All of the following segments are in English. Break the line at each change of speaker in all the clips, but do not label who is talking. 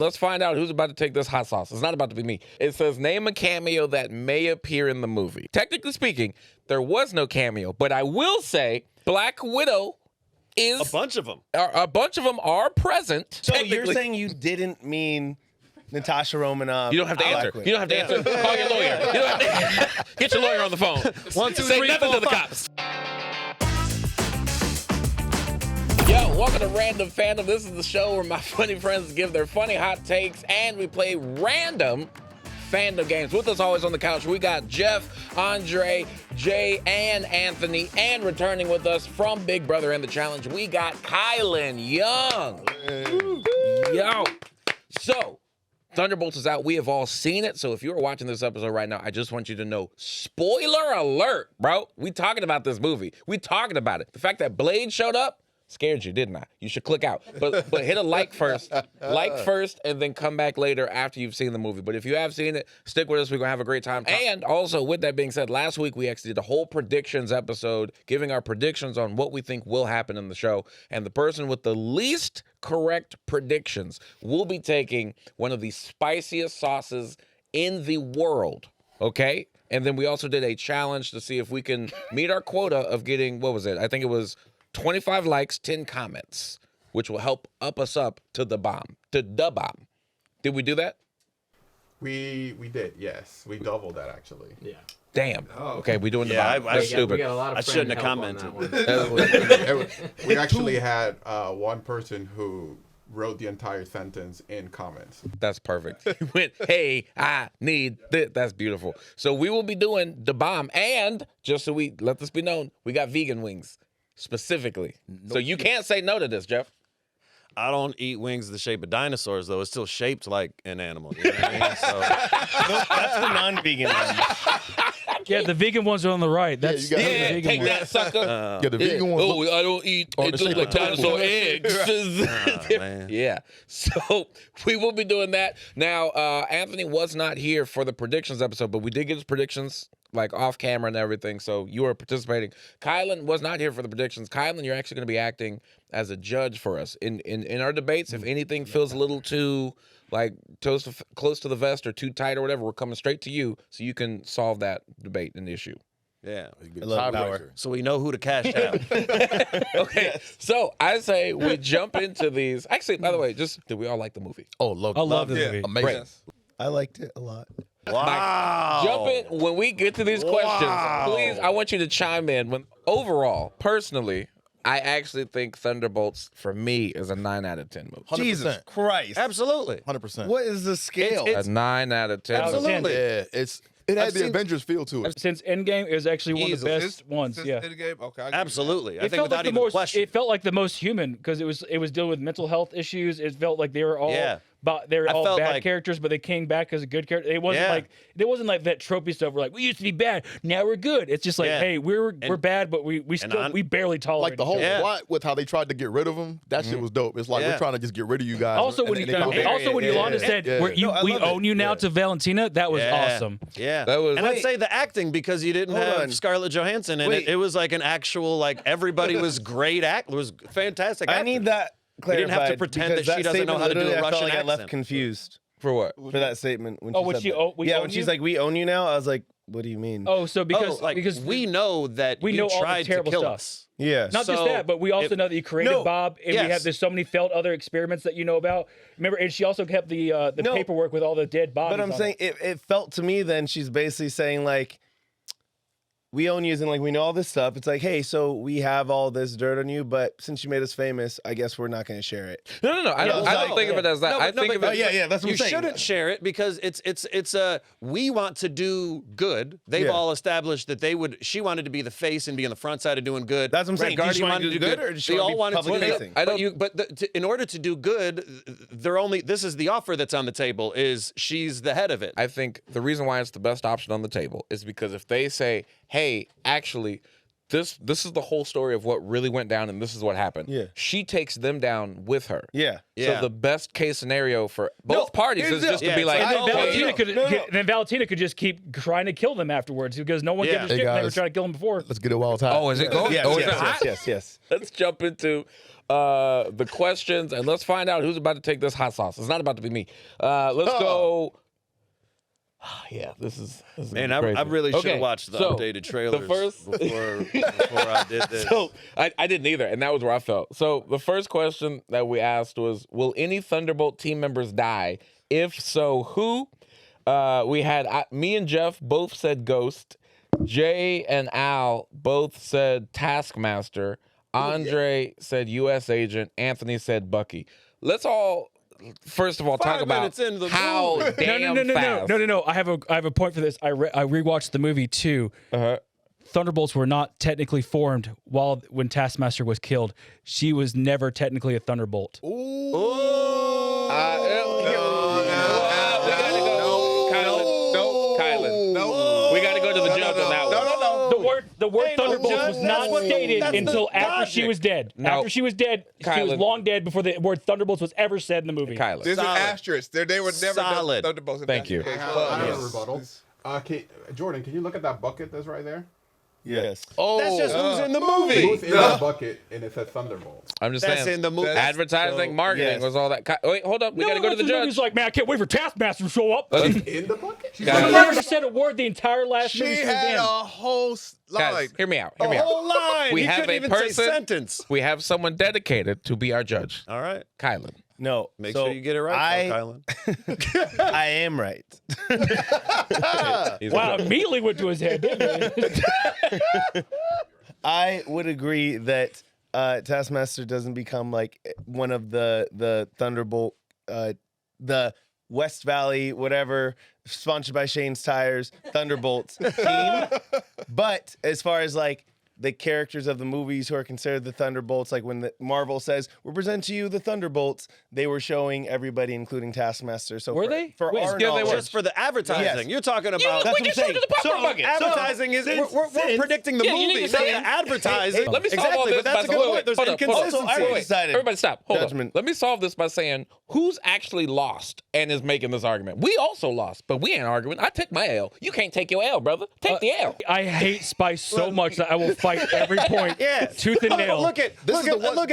Let's find out who's about to take this hot sauce. It's not about to be me. It says, name a cameo that may appear in the movie. Technically speaking, there was no cameo, but I will say Black Widow is...
A bunch of them.
A bunch of them are present.
So you're saying you didn't mean Natasha Romanoff?
You don't have to answer. You don't have to answer. Call your lawyer. You don't have to... Get your lawyer on the phone.
1, 2,
Say
3,
nothing
4,
to the
5.
cops. Yo, welcome to Random Fandom. This is the show where my funny friends give their funny hot takes and we play random fandom games. With us always on the couch, we got Jeff, Andre, Jay, and Anthony. And returning with us from Big Brother and the Challenge, we got Kyland Young. Yo. So, Thunderbolts is out. We have all seen it. So if you are watching this episode right now, I just want you to know, spoiler alert, bro. We talking about this movie. We talking about it. The fact that Blade showed up, scared you, didn't I? You should click out. But hit a like first. Like first, and then come back later after you've seen the movie. But if you have seen it, stick with us. We're going to have a great time. And also, with that being said, last week we actually did a whole predictions episode, giving our predictions on what we think will happen in the show. And the person with the least correct predictions will be taking one of the spiciest sauces in the world. Okay? And then we also did a challenge to see if we can meet our quota of getting, what was it? I think it was 25 likes, 10 comments, which will help up us up to the bomb. Did we do that?
We did, yes. We doubled that, actually.
Yeah.
Damn.
Oh.
Okay, we doing the
Yeah,
bomb.
I
That's
We
stupid.
got a lot of
I shouldn't have
friend help on
commented.
that one.
We actually had one person who wrote the entire sentence in comments.
That's perfect. He went, hey, I need this. That's beautiful. So we will be doing the bomb. And just so we let this be known, we got vegan wings specifically. So you can't say no to this, Jeff.
I don't eat wings the shape of dinosaurs, though. It's still shaped like an animal. You know what I mean? So,
That's the non-vegan one.
Yeah, the vegan ones are on the right. That's
you got-
the
Yeah,
vegan
take
ones.
that, sucker.
Yeah, the vegan ones.
Oh, I don't eat.
on
It
the
looks
shape
like
of turtle.
dinosaur eggs.
man.
Yeah. So we will be doing that. Now, Anthony was not here for the predictions episode, but we did get his predictions like off camera and everything. So you are participating. Kyland was not here for the predictions. Kyland, you're actually going to be acting as a judge for us in our debates. If anything feels a little too like close to the vest or too tight or whatever, we're coming straight to you so you can solve that debate and issue.
yeah.
I love power.
So we know who to cash out.
Okay, so I say we jump into these. Actually, by the way, just did we all like the movie?
Oh, love
I love the movie.
Amazing.
Great.
I liked it a lot.
Wow.
Jump in when we get to these questions. Please, I want you to chime in. When overall, personally, I actually think Thunderbolts for me is a 9 out of 10 movie.
100%.
Jesus Christ.
Absolutely.
100%.
What is the scale?
A 9 out of 10.
Absolutely.
Yeah, it had the
seen-
Avengers feel to it.
Since Endgame, it was actually one of the
Easily.
best ones. Yeah.
Okay,
Absolutely. I
It
think
felt
without
like the
even
most.
question.
It felt like the most human because it was dealing with mental health issues. It felt like they were all
Yeah.
they were
I
all
felt
bad
like-
characters, but they came back as a good character. It wasn't
Yeah.
like that tropey stuff. We're like, we used to be bad, now we're good. It's just like,
Yeah.
hey, we're bad, but we still we barely tolerate
Like the whole
each other.
Yeah.
plot with how they tried to get rid of him, that shit was dope. It's like
Yeah.
we're trying to just get rid of you guys.
Also,
and
when
they come back.
Yolanda said,
Yeah.
we
No, I love
own
it.
you now
Yeah.
to Valentina, that was
Yeah.
awesome.
Yeah.
That was-
and I'd
Wait.
say the acting, because you didn't
Hold
have
on.
Scarlett Johansson in
Wait.
it. It was like an actual, like, everybody was great act. It was fantastic
I
actors.
need that
You
clarified.
didn't have to pretend
because
that she doesn't know
statement
how to do a
literally, I
Russian
felt like I left
accent.
confused
For what?
for that statement. When
Oh,
she
when
said
she
that.
o- we
yeah,
own
when
you?
she's like, we own you now, I was like, what do you mean?
Oh, so because
like,
because
we know that
we
you
know all the
tried to
terrible
kill
stuff.
us.
yeah.
Not just
So,
that, but we also
if-
know that you created
No,
Bob, and we
yes.
have there's so many failed other experiments that you know about. Remember, and she also kept the
No.
paperwork with all the dead bodies.
But I'm
on
saying
it.
it felt to me then she's basically saying like, we own you, and like we know all this stuff. It's like, hey, so we have all this dirt on you, but since you made us famous, I guess we're not going to share it.
No. I don't
no,
think of it as that. I think of it.
that's
You shouldn't share it because it's we want to do good. They've
Yeah.
all established that she wanted to be the face and be on the front side of doing good.
That's what I'm saying.
Red
Did she
Guardian
want to
wanted
do good, or did she
they
want to
all
be
wanted
public
to
facing?
I don't-
in order to do good, this is the offer that's on the table is she's the head of it.
I think the reason why it's the best option on the table is because if they say, hey, actually, this is the whole story of what really went down and this is what happened.
Yeah.
She takes them down with her.
Yeah.
Yeah.
So the best case scenario for both parties
here's
is
the-
just to
Yeah,
be
it's
like,
like,
And
oh,
then
well,
Valentina
you-
could then Valentina could just keep trying to kill them afterwards because no one
Yeah.
gives a
Hey,
shit. They were
guys.
trying to kill them before.
Let's get it while it's hot.
oh, is it going?
Yes,
oh,
yes,
is it
yes,
hot?
yes, yes.
Let's jump into the questions, and let's find out who's about to take this hot sauce. It's not about to be me. Let's go. Yeah, this is
Man,
gonna be
I
crazy.
really should have
Okay,
watched the
so
updated trailers
first-
before I did this.
So I didn't either, and that was where I felt. So the first question that we asked was, will any Thunderbolt team members die? If so, who? We had me and Jeff both said Ghost. Jay and Al both said Taskmaster. Andre said U.S. Agent. Anthony said Bucky. Let's all, first of all, talk
5
about
minutes into the
how
movie.
damn fast.
No. I have a point for this. I rewatched the movie too. Thunderbolts were not technically formed when Taskmaster was killed. She was never technically a Thunderbolt.
We gotta go. Kyland. No, Kyland.
No.
We gotta go to the judge on that one.
No.
The word
Ain't no
Thunderbolts
judge.
was not stated
That's
until
the
after she
logic.
was dead.
No.
After she was dead, she was
Kylan.
long dead before the word Thunderbolts was ever said in the movie.
Kyland.
There's
Solid.
an asterisk. They were never
Solid.
Thunderbolts.
Thank you.
I have a rebuttal. Jordan, can you look at that bucket that's right there?
Yes.
That's just who's in the
Who's
movie.
in that bucket and it says Thunderbolt?
I'm just
That's
saying.
in the movie.
Advertising, marketing
yes.
was all that. Wait, hold up. We gotta go to the judge.
He's like, man, I can't wait for Taskmaster to show up.
In the bucket?
She
Guys,
never said a word the entire last
She
movie. She was
had
in.
a whole line.
guys, hear me out.
The
Hear me out.
whole line.
We
He
have
couldn't
a
even
person-
say sentence.
We have someone dedicated to be our judge.
All right.
Kylan.
No.
Make
so
sure you get it right,
I,
though,
I am right.
He's
Wow,
a-
immediately went to his head, didn't it?
I would agree that Taskmaster doesn't become like one of the Thunderbolt, the West Valley, whatever, sponsored by Shane's Tires, Thunderbolts team. But as far as like the characters of the movies who are considered the Thunderbolts, like when Marvel says, we'll present to you the Thunderbolts, they were showing everybody, including Taskmaster. So
Were
for,
they?
For
Wait,
our
yeah, they were.
knowledge,
Just for the advertising.
Yes.
You're talking about.
we
what
can
I'm
show
saying.
to the popcorn
So,
bucket.
Advertising is we're predicting the
Yeah, you need
movie,
to
not
say
the
it.
advertising.
Let me solve
exactly,
all this
but that's
by
a good
saying,
point. There's
hold up.
inconsistency.
I decided.
Everybody stop. Hold
Judgment.
up. Let me solve this by saying who's actually lost and is making this argument. We also lost, but we ain't arguing. I took my L. You can't take your L, brother. Take the L.
I hate Spice so much that I will fight every point, tooth and nail.
Look at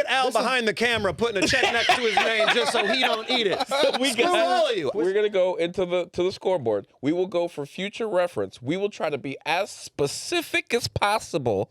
Al behind the camera putting a check next to his name just so he don't eat it. Screw all of you.
We're gonna go into the scoreboard. We will go for future reference. We will try to be as specific as possible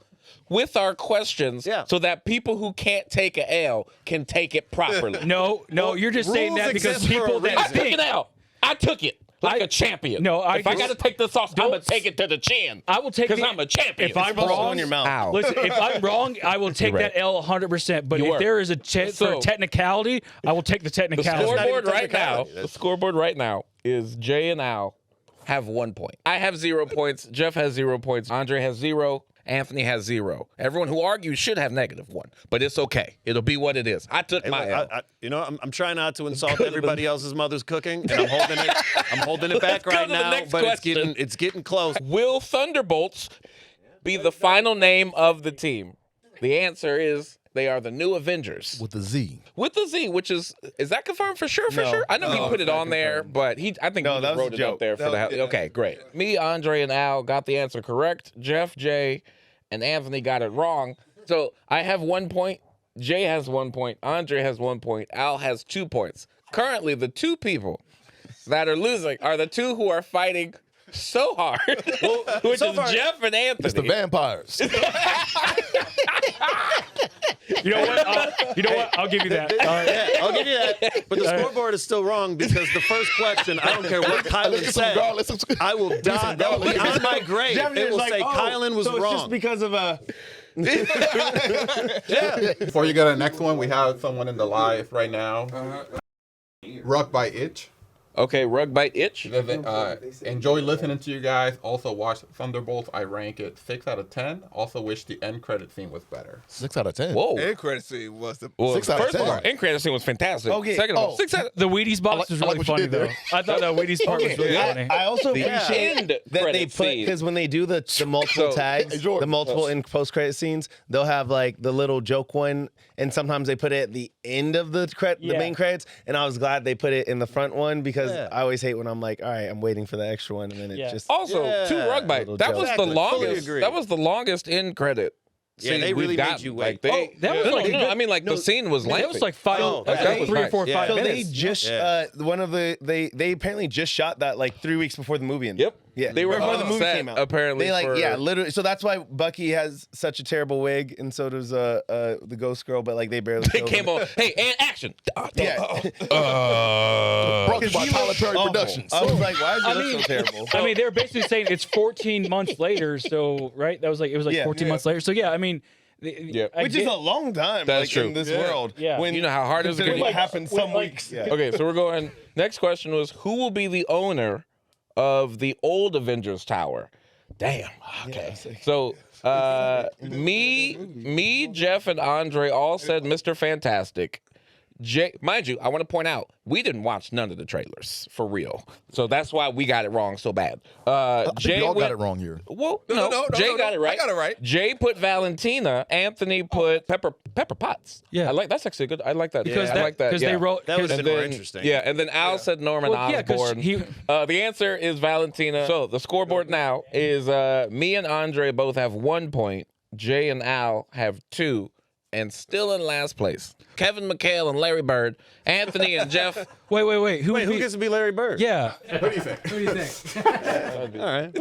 with our questions, so that people who can't take a L can take it properly.
No, you're just saying
rules
that because
exist for a
people that
I took
think.
an L. I took it like a champion.
No,
if I gotta take this off, I'm gonna take it to the chin.
I will take
because
the-
I'm a champion.
If I'm
Supposed to go
wrong,
in your mouth.
Ow.
listen, if I'm wrong, I will take
You're
that
right.
L 100%. But
You
if
were.
there is a chance for
So-
a technicality, I will take the
The
technicality.
scoreboard
even
right now.
technicality.
The scoreboard right now is Jay and Al have 1 point. I have 0 points. Jeff has 0 points. Andre has 0. Anthony has 0. Everyone who argues should have -1, but it's okay. It'll be what it is. I took my L.
I'm trying not to insult everybody else's mother's cooking, and I'm holding it back
go
right
to the
now.
next
But
question.
it's getting close.
Will Thunderbolts be the final name of the team? The answer is they are the new Avengers.
With the Z.
With the Z, which is that confirmed for sure?
No.
I know he
No,
put it
it's not
on there,
confirmed.
but I think
No,
he
that
just
was a
wrote it
joke.
up there for
That
the
was-
house. Okay, great. Me, Andre, and Al got the answer correct. Jeff, Jay, and Anthony got it wrong. So I have 1 point. Jay has 1 point. Andre has 1 point. Al has 2 points. Currently, the 2 people that are losing are the 2 who are fighting so hard, which
so
is
far-
Jeff and Anthony.
It's the vampires.
You know what? I'll give you that. All right.
Yeah, I'll give you that. But the scoreboard is still wrong because the first question, I don't care what Kylan said, I will die. That will be on my grave. It will say Kylan was
so
wrong.
It's just because of a.
Before you go to the next one, we have someone in the live right now. Rock by Itch.
Okay, Rug Bite Itch.
Enjoy listening to you guys. Also watch Thunderbolts. I rank it 6 out of 10. Also wish the end credit scene was better.
6 out of 10.
Whoa.
End credit scene was the.
Well,
6 out of
first of
10.
all, end credit scene was fantastic.
Okay.
Second of all, 6 out.
The Wheaties box was
I like
really
what you
funny,
did
though.
there.
I thought that Wheaties part was really funny.
I also
The
appreciate
end
that they
credit
put
scene.
because when they do the multiple
So-
tags,
Hey, Jordan.
the multiple in post credit scenes, they'll have like the little joke one, and sometimes they put it at the end of the
Yeah.
main credits. And I was glad they put it in the front one because
Yeah.
I always hate when I'm like, all right, I'm waiting for the extra one, and then it
Yeah.
just.
Also,
Yeah.
2 Rug Bite.
Little
That
joke.
was
Exactly.
the
Fully
longest.
agree.
That was the longest end credit
Yeah, they really made you wait.
That was like
I mean, like the scene was lengthy.
That was like 5,
Oh,
that was
that
like
was
3 or
nice.
4 or 5
So
minutes.
they just they apparently just shot that like 3 weeks before the movie ended.
Yep.
Yeah.
They were
before the
on
movie
set,
came out.
apparently,
They like
for-
literally. So that's why Bucky has such a terrible wig, and so does the Ghost Girl. But like they barely.
They
killed
came
him.
on. Hey, and action.
Yeah.
Brought to you by Tyler Perry
Awful.
Productions.
I was like, why is it look so terrible?
I mean, they were basically saying it's 14 months later. So right, that was like it was like 14 months later. So yeah, I mean,
Which is a long time.
That's
like,
true.
in this world.
Yeah.
When
You know how hard it is to
considering
get-
what happened some
like-
weeks. Yeah.
Okay, so we're going. Next question was, who will be the owner of the old Avengers Tower? Damn. Okay. So me, Jeff, and Andre all said Mr. Fantastic. Mind you, I want to point out, we didn't watch none of the trailers, for real. So that's why we got it wrong so bad. Jay
Y'all got it wrong here.
Well,
No,
Jay got it right.
I got it right.
Jay put Valentina. Anthony put Pepper Potts.
Yeah.
that's actually good. I like that.
because
I like that.
because
yeah.
they wrote
That was
And
more
then-
interesting.
Yeah, and then Al said Norman
Well, yeah, 'cause
Osborn.
he-
The answer is Valentina. So the scoreboard now is me and Andre both have 1 point. Jay and Al have 2. And still in last place, Kevin McHale and Larry Bird, Anthony and Jeff.
Wait. Who
Who gets to be Larry Bird?
Yeah.
What do you think?
All right.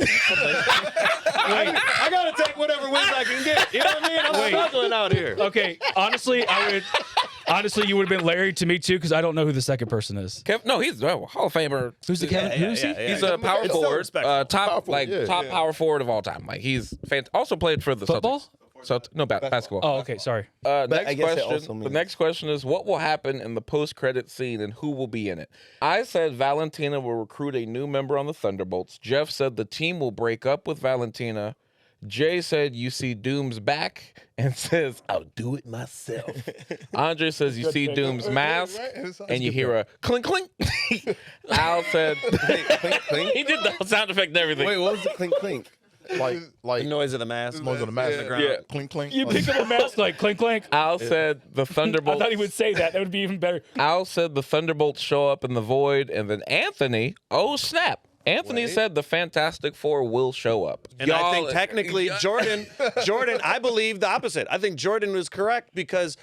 I gotta take whatever wins I can get. You know what I mean? I'm struggling out here.
Okay. Honestly, you would have been Larry to me too, because I don't know who the second person is.
No, he's a Hall of Famer.
Who's the Kevin? Who is he?
He's a power
It's still
forward,
respectful.
top
yeah.
top power forward of all time. Like he's also played for the
Football?
Celtics. So no basketball.
Oh, okay. Sorry.
I
Next
guess it
question.
also
The
means-
next question is, what will happen in the post-credit scene and who will be in it? I said Valentina will recruit a new member on the Thunderbolts. Jeff said the team will break up with Valentina. Jay said you see Doom's back and says, I'll do it myself. Andre says you see Doom's mask and you hear a clink clink. Al said
Clink, clink.
he did the sound effect and everything.
Wait, what was the clink clink?
Like
The noise of the mask.
noise on the mask.
Yeah.
Clink clink.
You pick up a mask like clink clink.
Al said the
I
Thunderbolts.
thought he would say that. That would be even better.
Al said the Thunderbolts show up in the void, and then Anthony, oh snap. Anthony said the Fantastic Four will show up.
And I think
Y'all-
technically Jordan, I believe the opposite. I think Jordan was correct because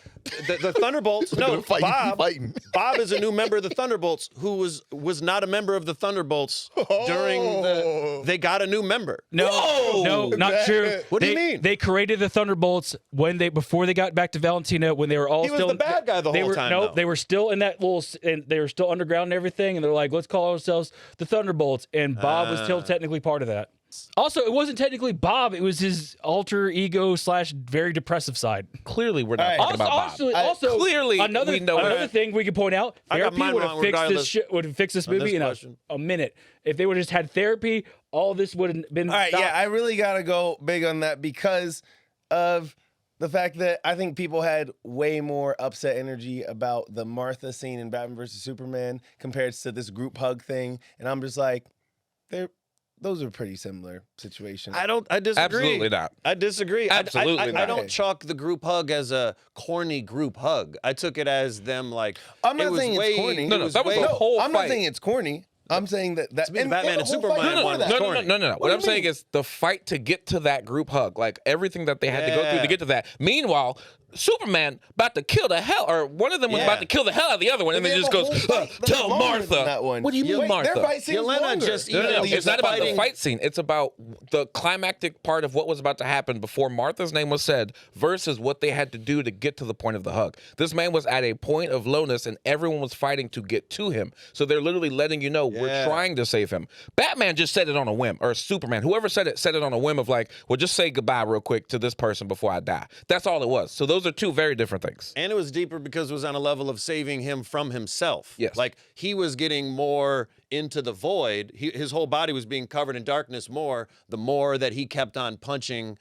the Thunderbolts, no,
Fight,
Bob,
fighting.
Bob is a new member of the Thunderbolts who was not a member of the Thunderbolts during they got a new member.
No, not true.
What do you mean?
They created the Thunderbolts before they got back to Valentina, when they were all
He was
still
the bad guy the
they
whole
were,
time,
No,
though.
they were still in that and they were still underground and everything, and they're like, let's call ourselves the Thunderbolts, and Bob was still technically part of that. Also, it wasn't technically Bob; it was his alter ego / very depressive side.
Clearly, we're not talking about Bob.
Also,
clearly,
another
we know
another
it.
thing we could point out:
I got
therapy
mine
would
wrong
have fixed
regardless
this shit. Would have fixed this
on
movie
this
in
question.
a minute. If they would have just had therapy, all this would have been.
All right,
stopped.
yeah, I really gotta go big on that because of the fact that I think people had way more upset energy about the Martha scene in Batman vs Superman compared to this group hug thing, and I'm just like, those are pretty similar situations.
I disagree.
Absolutely not.
I disagree.
Absolutely
I
not.
don't chalk the group hug as a corny group hug. I took it as them like.
I'm not
it was
saying
way,
it's corny.
No, that was
way-
a whole
I'm
fight.
not saying it's corny. I'm saying that
me, the Batman and
the whole
Superman
fight before
one
that.
was
No.
corny.
What
do
I'm
you
saying
mean?
is the fight to get to that group hug, like everything that they had to go through
Yeah.
to get to that. Meanwhile, Superman about to kill the hell, or one of them was
Yeah.
about to kill the hell out of the other one, and
They
then
have
just
a
goes,
whole fight that's
tell
longer
Martha.
than that one.
What do you mean,
Wait,
Martha?
Their fight seems
Yelena
longer.
just
No,
leaves
it's not about the
fighting-
fight scene. It's about the climactic part of what was about to happen before Martha's name was said versus what they had to do to get to the point of the hug. This man was at a point of lowness and everyone was fighting to get to him. So they're literally letting you know we're
Yeah.
trying to save him. Batman just said it on a whim, or Superman, whoever said it on a whim of like, well, just say goodbye real quick to this person before I die. That's all it was. So those are two very different things.
And it was deeper because it was on a level of saving him from himself.
Yes.
Like he was getting more into the void. His whole body was being covered in darkness more, the more that he kept on punching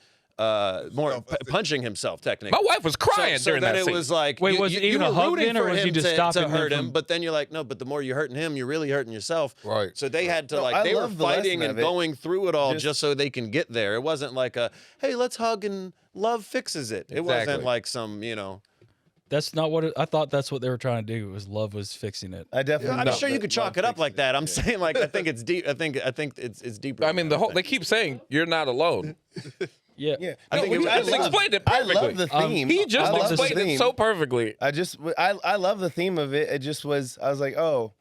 punching himself technically.
My wife was crying
so
during
then
that
it
scene.
was like
Wait, was it even
were
a hug
rooting
then, or
for
was he
him
just
to
stopping them
hurt him,
from-
but then you're like, no, but the more you're hurting him, you're really hurting yourself.
Right.
So they had to
No, I
they were
love the lesson
fighting and
of it.
going through it all
Just-
just so they can get there. It wasn't like a hey, let's hug and love fixes it. It
Exactly.
wasn't like some,
That's not what I thought. That's what they were trying to do. Was love was fixing it.
I definitely.
I'm
don't
sure you
think
could chalk
love
it up like
fixes
that. I'm saying like I think it's deep. I think it's deeper.
I mean, they keep saying you're not alone.
Yeah.
Yeah,
I think
he just explained it
I
perfectly.
love the theme.
He just
I love the
explained it
theme.
so perfectly.
I love the theme of it. It just was. I was like, oh,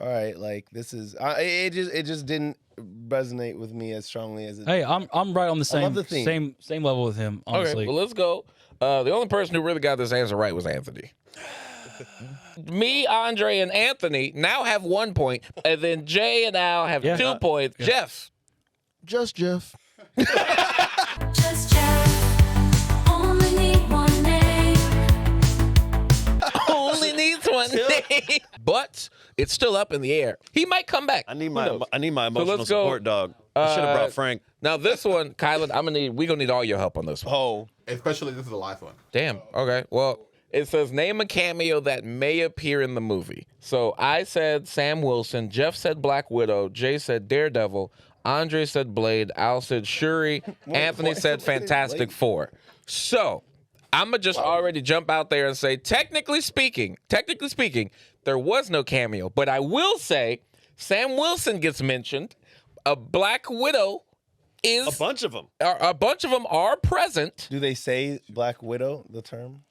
all right. Like this is. It just didn't resonate with me as strongly as it.
Hey, I'm right on the
I love
same
the theme.
same level with him. Honestly.
Okay, well, let's go. The only person who really got this answer right was Anthony. Me, Andre, and Anthony now have 1 point, and then Jay and Al have 2 points. Jeff.
Just Jeff.
Just Jeff, only need one name.
Only needs one name. But it's still up in the air. He might come back.
I need
Who
my
knows?
emotional
let's go.
support dog. I should have brought Frank.
Now this one, Kyland, we're gonna need all your help on this one.
Oh,
Especially this is the last one.
Damn. Okay. Well, it says name a cameo that may appear in the movie. So I said Sam Wilson, Jeff said Black Widow, Jay said Daredevil, Andre said Blade, Al said Shuri, Anthony said Fantastic Four. So I'm gonna just already jump out there and say, technically speaking, there was no cameo, but I will say Sam Wilson gets mentioned. A Black Widow is
A bunch of them.
a bunch of them are present.
do they say Black Widow? The term.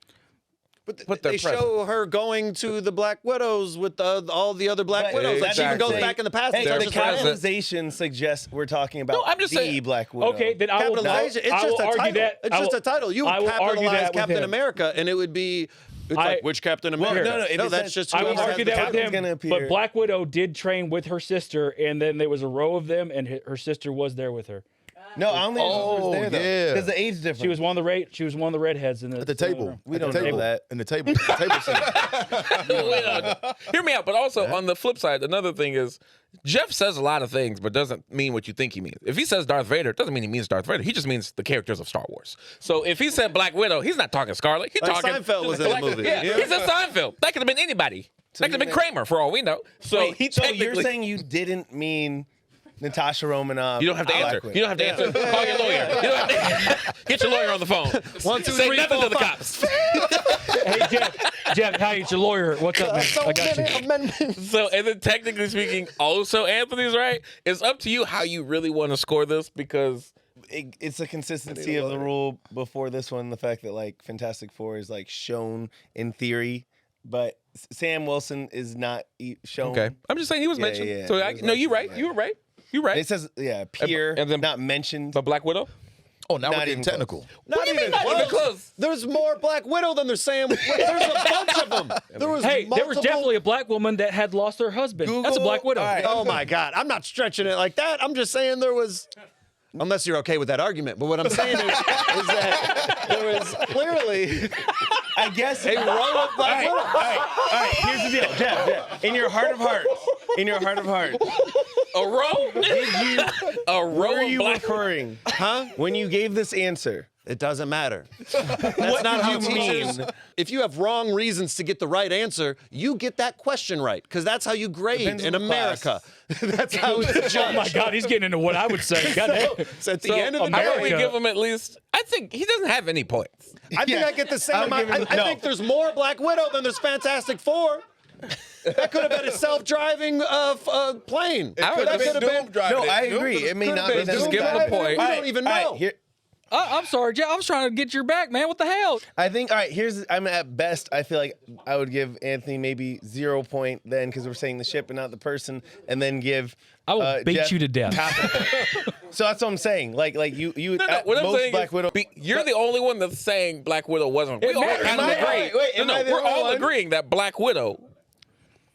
But
they're
they show her going to the Black Widows with all the other Black
Right,
Widows. Like she even goes
exactly.
back in the past.
Hey,
and
They're
the
touches her.
present.
capitalization suggests we're talking about
No, I'm just
the
saying-
Black Widow.
Okay, then I will.
Capitalization. It's
I will
just a
argue
title.
that.
It's
I
just
will-
a title. You
I will argue
capitalize
that with
Captain
him.
America, and it would be. It's
I-
like which Captain
Well,
America?
no, if it
that's
says-
just.
I
who
will
has
argue
the
that with
title.
Captain's gonna
him.
appear.
But Black Widow did train with her sister, and then there was a row of them, and her sister was there with her.
No, I don't think she was there though.
yeah.
Because the age difference.
She was one of the redheads in the
At the table.
We
At
don't
the
know
table.
that.
In the table. The table scene.
Hear me out, but also on the flip side, another thing is Jeff says a lot of things, but doesn't mean what you think he means. If he says Darth Vader, it doesn't mean he means Darth Vader. He just means the characters of Star Wars. So if he said Black Widow, he's not talking Scarlet. He's
Like
talking
Seinfeld was in the
Black-
movie.
Yeah,
Yeah.
he said Seinfeld. That could have been anybody. That could have been Kramer for all we know. So
Wait,
he
so
technically.
you're saying you didn't mean Natasha Romanoff?
You don't have to
Black
answer.
Widow.
You don't have to answer. Call your lawyer. You don't have to get your lawyer on the phone.
1, 2,
Say
3,
nothing
4,
to the
5.
cops.
Hey Jeff, hi, it's your lawyer. What's up, man? I got you.
amendments.
So, and then technically speaking, also Anthony's right. It's up to you how you really want to score this because
It's the consistency of the rule before this one. The fact that like Fantastic Four is like shown in theory, but Sam Wilson is not shown.
okay. I'm just saying he was
Yeah,
mentioned.
yeah,
So
he
I,
was
no, you're right.
mentioned,
You were right. You're right.
It says peer
And then-
not mentioned.
But Black Widow.
Oh, now
Not
we're
even
getting technical.
What do you mean not even close?
There's more Black Widow than there's Sam. There's a bunch of them. There was
Hey, there was
multiple-
definitely a black woman that had lost her husband. That's a Black Widow.
All right.
Oh my God! I'm not stretching it like that. I'm just saying there was. Unless you're okay with that argument, but what I'm saying is that there was clearly
I guess
a row of Black Widows.
All right. Here's the deal, Jeff. In your heart of hearts,
A row? A row
where are
of
you
Black
referring?
Huh?
When you gave this answer,
It doesn't matter. That's not how
did you
teachers.
mean?
If you have wrong reasons to get the right answer, you get that question right because that's how you grade
Depends
in
on the
America. That's how it's
Oh my
judged.
God, he's getting into what I would say. God damn.
So at the
So
end of the
how about
day,
we give him at least? I think he doesn't have any points.
I think I get the same
I'll
amount.
give him-
I
no.
think there's more Black Widow than there's Fantastic Four. That could have been a self-driving plane.
I would
That
have
could
been
have been.
no, I agree. It may
Could've
not be
been
Just
necessary.
give him the point.
We don't even
All right,
know.
here-
I'm sorry, Jeff. I was trying to get your back, man. What the hell?
I think, all right, I mean, at best, I feel like I would give Anthony maybe 0 point then because we're saying the ship and not the person, and then give.
I will beat
Jeff
you to death.
half a point. So that's what I'm saying. Like you
No,
at
what I'm
most
saying
Black
is,
Widow.
you're the only one that's saying Black Widow wasn't. We all
matters.
kind of
Am I-
agree.
wait, am I the
we're
only
all
one?
agreeing that Black Widow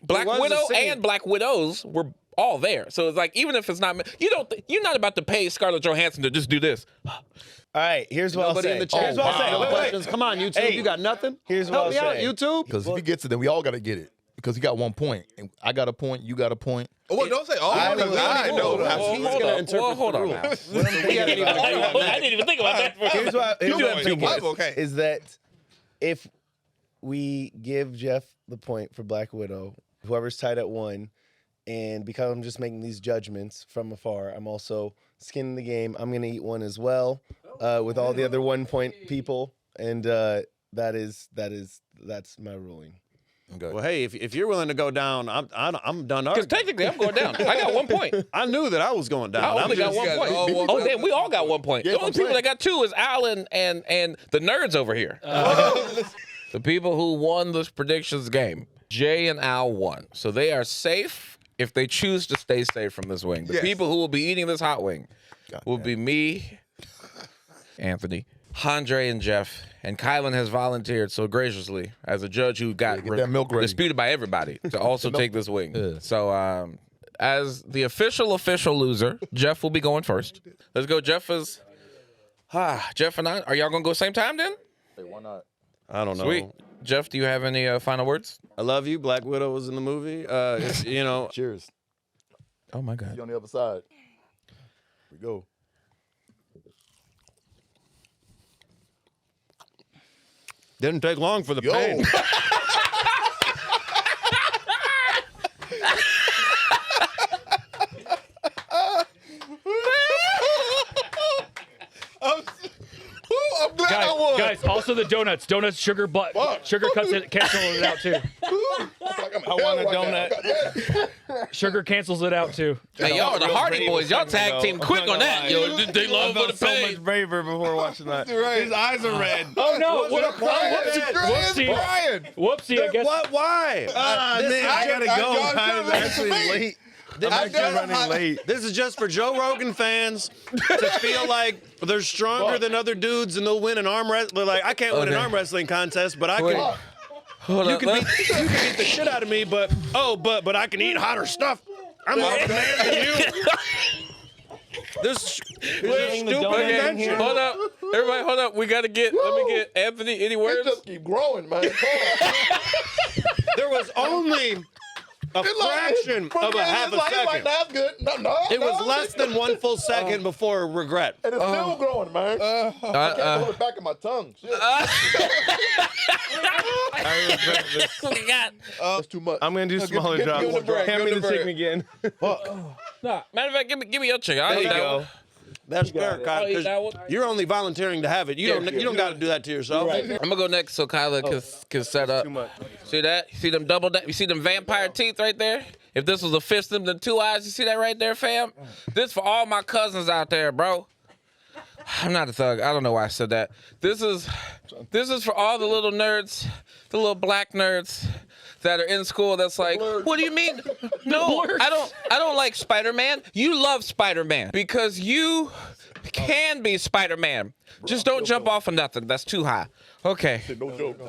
was a
Widow
scene.
and Black Widows were all there. So it's like even if it's not, you're not about to pay Scarlett Johansson to just do this.
All right, here's what I'll
Nobody
say.
in the chat.
Here's what I'll say.
No
Wait, wait.
questions. Come on, YouTube.
Hey,
you got nothing?
here's what
Help
I'll
me out,
say.
YouTube.
Because if he gets it, then we all got to get it. Because he got 1 point. And I got a point. You got a point.
Well, don't say all
I
because
will-
I know.
hold on.
how
He's
to-
gonna
Well,
interpret
hold
the
on
rule.
now.
We haven't even agreed on
I
that.
didn't even think about that.
Here's what I'm
points.
thinking
I'm okay.
is that if we give Jeff the point for Black Widow, whoever's tied at 1, and because I'm just making these judgments from afar, I'm also skinning the game. I'm gonna eat 1 as well with all the other 1 point people, and that's my ruling.
Okay.
Well, hey, if you're willing to go down, I'm done
Because
arguing.
technically, I'm going down. I got 1 point.
I knew that I was going down.
I only got 1
guys
point.
all woke
Oh,
up.
damn, we all got 1 point.
Yeah,
The only
I'm
people
saying.
that got 2 is Alan and the nerds over here. The people who won this predictions game, Jay and Al won. So they are safe if they choose to stay safe from this wing. The
Yes.
people who will be eating this hot wing will be me, Anthony, Andre, and Jeff. And Kyland has volunteered so graciously as a judge who got
get that milk ready.
disputed by everybody to also take this wing. So as the official loser, Jeff will be going first. Let's go. Jeff and I. Are y'all going to go same time then?
Hey, why not?
I don't know.
Sweet. Jeff, do you have any final words?
I love you. Black Widow was in the movie. It's, you know,
Cheers.
Oh, my
See
God.
you on the other side. Here we go.
didn't take long for the pain.
I'm glad I won.
Guys, also the donuts. Donuts, sugar, sugar cancels it out too.
I want a donut.
Sugar cancels it out too.
Hey, y'all are the
Real
Hardy
brave
Boys. Y'all
a second
tag team
ago.
quick
I'm
on
not
that.
gonna lie.
Yo, they
I
love for
felt
the
so
pain.
much braver before watching that.
Right.
His eyes are red.
Oh no!
Whoopsie.
Whoopsie! I guess.
What? Why?
Man, I gotta go.
y'all
I'm
could've
actually
listened to me.
late. I'm actually running late.
This is just for Joe Rogan fans to feel like they're stronger than other dudes and they'll win an arm wrestling. Like, I can't win an
Okay.
arm wrestling contest, but I
Wait.
can.
Hold
You
up.
can beat the shit out of me, but I can eat hotter stuff. I'm more of a man than you. This
Okay, hold up. Everybody, hold up. Let me get Anthony. Any
It
words?
just keep growing, man.
there was only a fraction of a half a second.
Like, that's good. No,
It was less than 1 full second before regret.
And it's still growing, man. I can't hold it back in my tongue. Shit.
I regret this.
That's too much.
I'm gonna do smaller
give me
drops.
the break,
Hand me
give me
the
the
chicken again.
Matter of fact, give me your chicken. I'll
There
eat
you
that
go.
one.
That's fair, Kyle,
I'll eat
'cause
that one.
you're only volunteering to have it. You don't got to do that to yourself.
I'm gonna go next so Kyla can set up.
Too much.
See that? You see them you see them vampire teeth right there? If this was a fist, them 2 eyes, you see that right there, fam? This for all my cousins out there, bro. I'm not a thug. I don't know why I said that. This is for all the little nerds, the little black nerds that are in school that's like, what do you mean? No, I don't like Spider-Man. You love Spider-Man because you can be Spider-Man. Just don't jump off of nothing. That's too high. Okay.
No joke.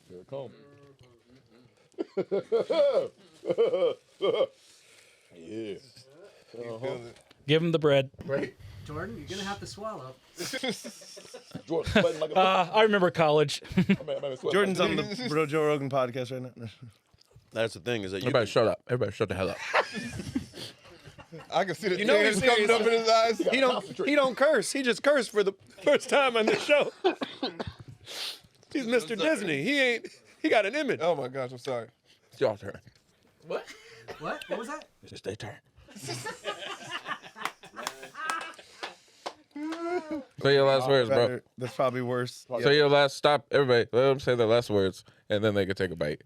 Here it comes. Yeah.
Give him the bread.
Jordan, you're gonna have to swallow.
Jordan, sweating like a
I remember college.
Jordan's on the Joe Rogan podcast right now.
That's the thing is that
Everybody shut up. Everybody shut the hell up.
I can see the
You know
tears
he's
coming up in his eyes.
he don't curse. He just cursed for the first time on the show. He's Mr. Disney. He got an image.
Oh my gosh, I'm sorry.
It's your turn.
What? What was that?
It's just their turn. Say your last words, bro.
Better. That's probably worse.
Say your last. Stop, everybody. Let them say their last words, and then they can take a bite.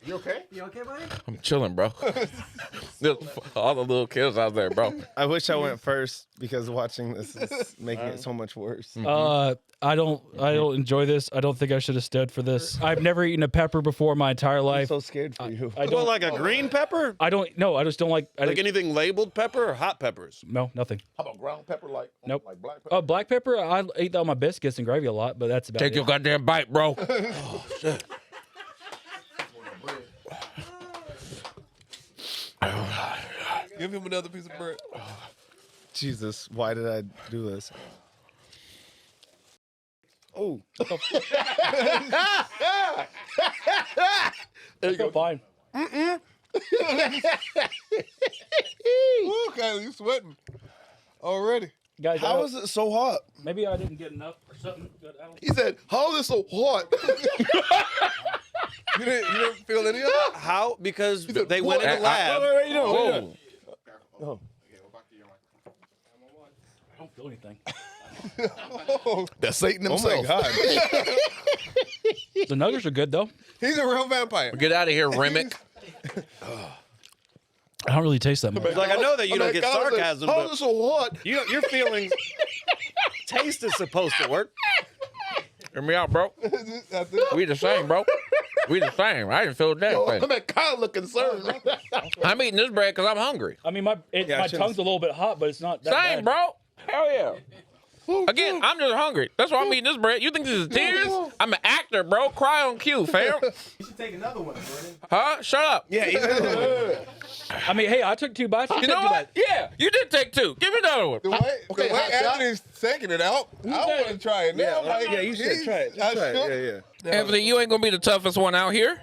You okay?
You okay, buddy?
I'm chilling, bro. All the little kids out there, bro.
I wish I went first because watching this is making it so much worse.
I don't enjoy this. I don't think I should have stood for this. I've never eaten a pepper before my entire
I'm
life.
so scared for you.
I
Well,
don't.
like a green pepper?
I don't. No, I just don't like.
Like anything labeled pepper or hot peppers?
No, nothing.
How about ground pepper, like
Nope.
like black pepper?
Oh, black pepper. I eat that on my biscuits and gravy a lot, but that's about
Take
it.
your goddamn bite, bro. Oh, shit.
Give him another piece of bread.
Jesus, why did I do this? Oh,
I feel fine.
Ooh, Kylie, you sweating already?
Guys,
how is it so hot?
maybe I didn't get enough or something. But I don't.
He said, "How is it so hot?" you didn't feel any of it?
How? Because
said,
they went in the
"What?"
lab.
Whoa.
I don't feel anything.
That's Satan
Oh
himself.
my God.
The nuggets are good though.
He's a real vampire.
Get out of here, Remick.
I don't really taste that much.
Like, I know that you don't get
God,
sarcasm,
oh,
but
this is what?
your feelings. Taste is supposed to work.
Hear me out, bro. We the same, bro. We the same. I didn't feel that
I
thing.
mean, Kyle look concerned.
I'm eating this bread because I'm hungry.
I mean, my tongue's a little bit hot, but it's not that
Same,
bad.
bro. Hell yeah. Again, I'm just hungry. That's why I'm eating this bread. You think this is tears? I'm an actor, bro. Cry on cue, fam.
You should take another one, Jordan.
Huh? Shut up.
Yeah,
I mean, hey, I took 2 bites.
You know what? Yeah, you did take 2. Give me another one.
The way Anthony's taking it out, I want to try it now.
you should try it. Just try it. Yeah.
Anthony, you ain't gonna be the toughest one out here.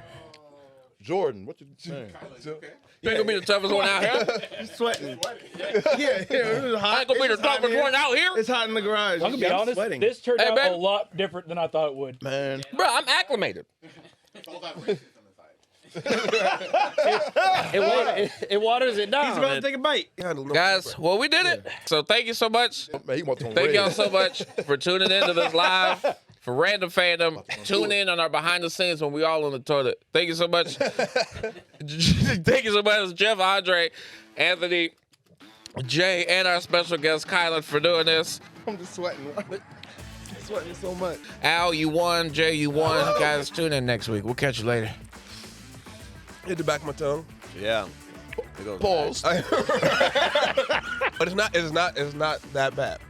Jordan, what you saying?
You ain't gonna be the toughest one out here.
You're sweating. Yeah, it was hot.
I ain't gonna be the
It's hot
toughest
in here.
one out here.
It's hot in the garage.
I'm gonna be honest.
Sweating.
This turned
Hey,
out
man.
a lot different than I thought it would.
Man.
Bro, I'm acclimated.
It waters it down.
He's about to take a bite.
Guys, well, we did it. So thank you so much.
Man, he wants on
Thank
red.
y'all so much for tuning into this live for Random Fandom. Tune in on our behind the scenes when we all on the toilet. Thank you so much. Thank you so much, Jeff, Andre, Anthony, Jay, and our special guest, Kyland, for doing this.
I'm just sweating. I'm sweating so much.
Al, you won. Jay, you won. Guys, tune in next week. We'll catch you later.
Hit the back of my tongue.
Yeah. It goes
Pause.
But it's not that bad.